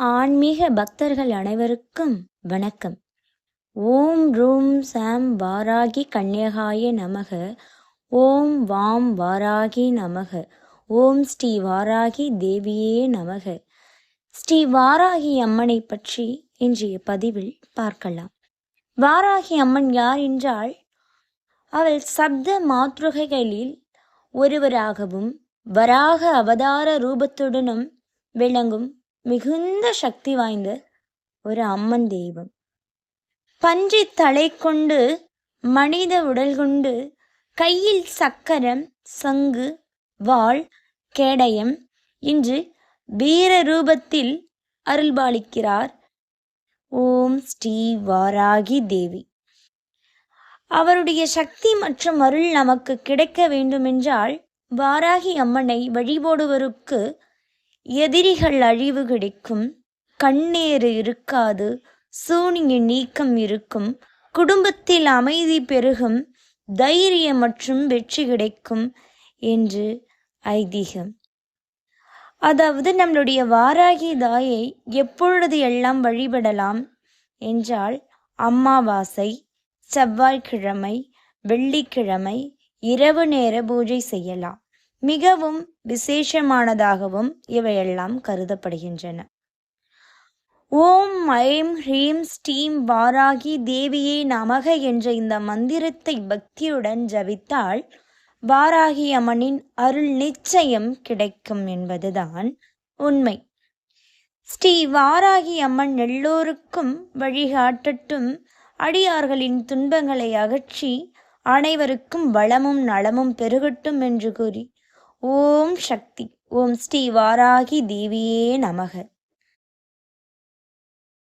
ஆன்மீக பக்தர்கள் அனைவருக்கும் வணக்கம். ஓம் ரூம் சாம் வாராகி கன்யகாய நமக. ஓம் வாம் வாராகி நமக. ஓம் ஸ்ரீ வாராகி தேவியே நமக. ஸ்ரீ வாராகி அம்மனை பற்றி இன்றைய பதிவில் பார்க்கலாம். வாராகி அம்மன் யார் என்றால், அவள் சப்த மாத்ருகைகளில் ஒருவராகவும் வராக அவதார ரூபத்துடனும் விளங்கும் மிகுந்த சக்தி வாய்ந்த ஒரு அம்மன் தெய்வம். பன்றி தலை கொண்டு மனித உடல் கொண்டு கையில் சக்கரம், சங்கு, வாள், கேடயம் இன்று வீர ரூபத்தில் அருள்பாலிக்கிறார் ஓம் ஸ்ரீ வாராகி தேவி. அவருடைய சக்தி மற்றும் அருள் நமக்கு கிடைக்க வேண்டுமென்றால் வாராகி அம்மனை வழிபடுவருக்கு எதிரிகள் அழிவு கிடைக்கும், கண்ணேறு இருக்காது, சூனிய நீக்கம் இருக்கும், குடும்பத்தில் அமைதி பெருகும், தைரியம் மற்றும் வெற்றி கிடைக்கும் என்று ஐதீகம். அதாவது நம்மளுடைய வாராகி தாயை எப்பொழுது எல்லாம் வழிபடலாம் என்றால், அமாவாசை, செவ்வாய்க்கிழமை, வெள்ளிக்கிழமை இரவு நேர பூஜை செய்யலாம். மிகவும் விசேஷமானதாகவும் இவையெல்லாம் கருதப்படுகின்றன. ஓம் ஐம் ஹ்ரீம் ஸ்ரீம் வாராகி தேவியே நமக என்ற இந்த மந்திரத்தை பக்தியுடன் ஜபித்தால் வாராகி அம்மனின் அருள் நிச்சயம் கிடைக்கும் என்பதுதான் உண்மை. ஸ்ரீ வாராகி அம்மன் எல்லோருக்கும் வழிகாட்டட்டும், அடியார்களின் துன்பங்களை அகற்றி அனைவருக்கும் வளமும் நலமும் பெருகட்டும் என்று கூறி ஓம் சக்தி. ஓம் ஸ்ரீ வாராகி தேவியே நமக.